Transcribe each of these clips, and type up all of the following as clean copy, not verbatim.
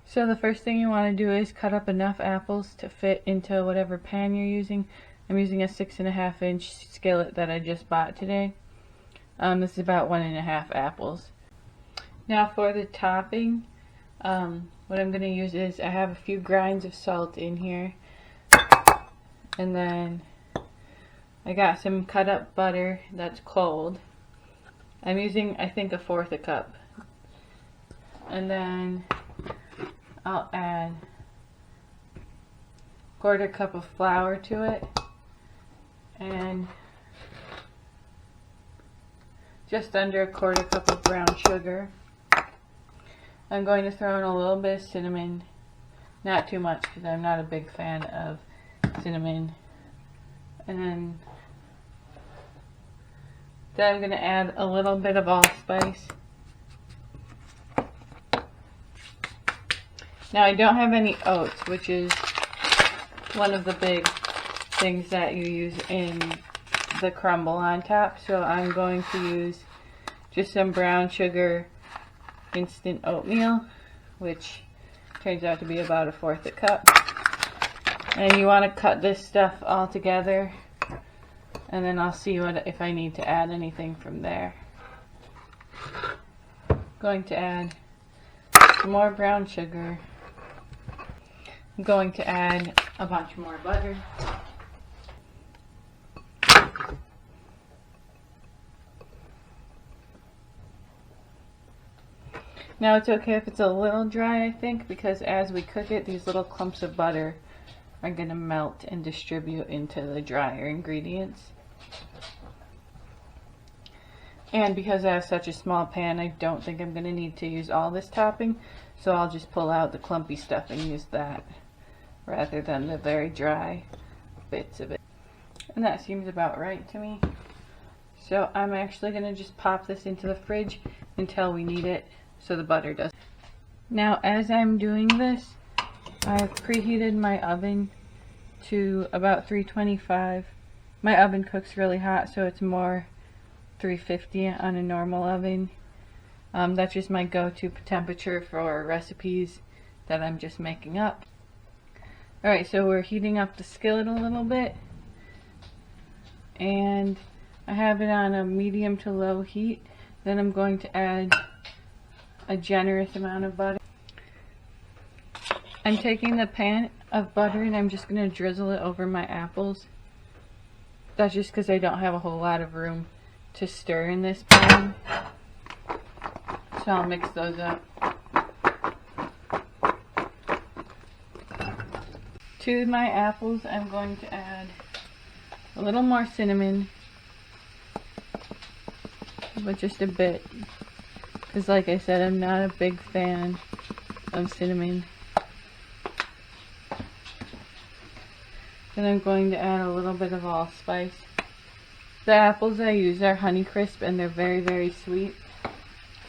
So the first thing you want to do is cut up enough apples to fit into whatever pan you're using. I'm using a 6.5 inch skillet that I just bought today. This is about 1.5 apples. Now for the topping, what I'm going to use is I have a few grinds of salt in here, and then I got some cut up butter that's cold. I'm using, I think, 1/4 cup. And then I'll add 1/4 cup of flour to it, and just under 1/4 cup of brown sugar. I'm going to throw in a little bit of cinnamon, not too much because I'm not a big fan of cinnamon. And then I'm going to add a little bit of allspice. Now I don't have any oats, which is one of the big things that you use in the crumble on top, so I'm going to use just some brown sugar instant oatmeal, which turns out to be about 1/4 cup. And you want to cut this stuff all together, and then I'll see if I need to add anything from there. Going to add some more brown sugar. I'm going to add a bunch more butter. Now it's okay if it's a little dry, I think, because as we cook it, these little clumps of butter are going to melt and distribute into the drier ingredients. And because I have such a small pan, I don't think I'm going to need to use all this topping, so I'll just pull out the clumpy stuff and use that rather than the very dry bits of it. And that seems about right to me. So I'm actually going to just pop this into the fridge until we need it, so the butter does. Now as I'm doing this, I've preheated my oven to about 325. My oven cooks really hot, so it's more 350 on a normal oven. That's just my go-to temperature for recipes that I'm just making up. Alright, so we're heating up the skillet a little bit, and I have it on a medium to low heat. Then I'm going to add a generous amount of butter. I'm taking the pan of butter and I'm just going to drizzle it over my apples. That's just because I don't have a whole lot of room to stir in this pan. So I'll mix those up. To my apples, I'm going to add a little more cinnamon, but just a bit, because like I said, I'm not a big fan of cinnamon. Then I'm going to add a little bit of allspice. The apples I use are Honeycrisp, and they're very, very sweet,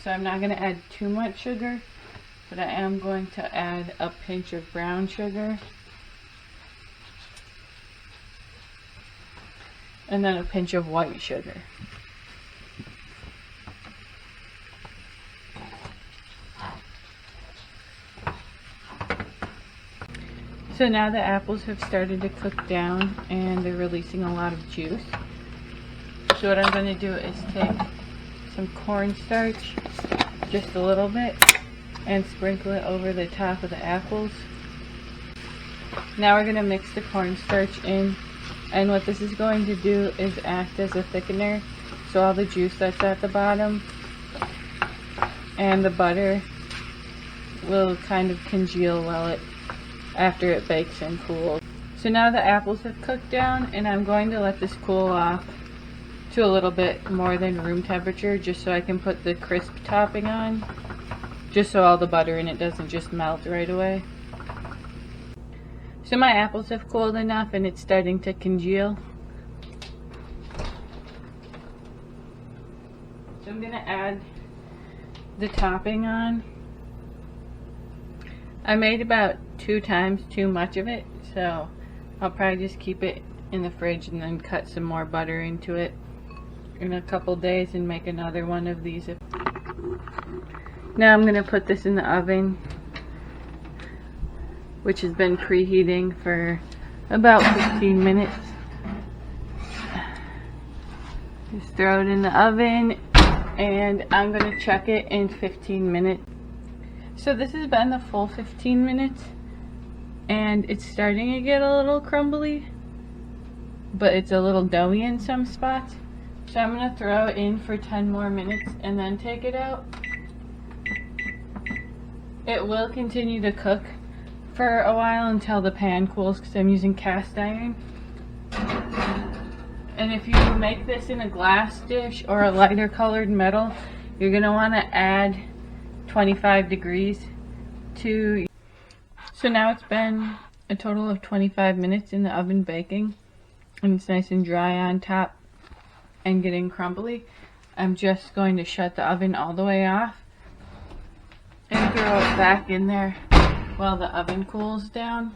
so I'm not going to add too much sugar, but I am going to add a pinch of brown sugar, and then a pinch of white sugar. So now the apples have started to cook down and they're releasing a lot of juice. So what I'm going to do is take some cornstarch, just a little bit, and sprinkle it over the top of the apples. Now we're going to mix the cornstarch in, and what this is going to do is act as a thickener, so all the juice that's at the bottom and the butter will kind of congeal after it bakes and cools. So now the apples have cooked down, and I'm going to let this cool off to a little bit more than room temperature, just so I can put the crisp topping on, just so all the butter in it doesn't just melt right away. So my apples have cooled enough and it's starting to congeal. So I'm going to add the topping on. I made about 2 times too much of it, so I'll probably just keep it in the fridge and then cut some more butter into it in a couple days and make another one of these. Now I'm going to put this in the oven which has been preheating for about 15 minutes. Just throw it in the oven, and I'm going to check it in 15 minutes. So this has been the full 15 minutes, and it's starting to get a little crumbly, but it's a little doughy in some spots. So I'm going to throw it in for 10 more minutes and then take it out. It will continue to cook for a while until the pan cools because I'm using cast iron. And if you make this in a glass dish or a lighter colored metal, you're going to want to add 25 degrees to. So now it's been a total of 25 minutes in the oven baking, and it's nice and dry on top and getting crumbly. I'm just going to shut the oven all the way off and throw it back in there while the oven cools down.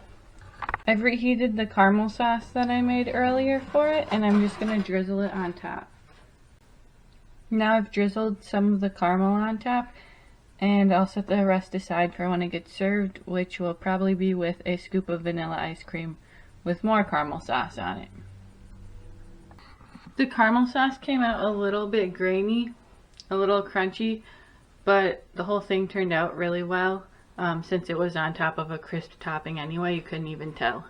I've reheated the caramel sauce that I made earlier for it, and I'm just going to drizzle it on top. Now I've drizzled some of the caramel on top, and I'll set the rest aside for when it gets served, which will probably be with a scoop of vanilla ice cream with more caramel sauce on it. The caramel sauce came out a little bit grainy, a little crunchy, but the whole thing turned out really well. Since it was on top of a crisp topping anyway, you couldn't even tell.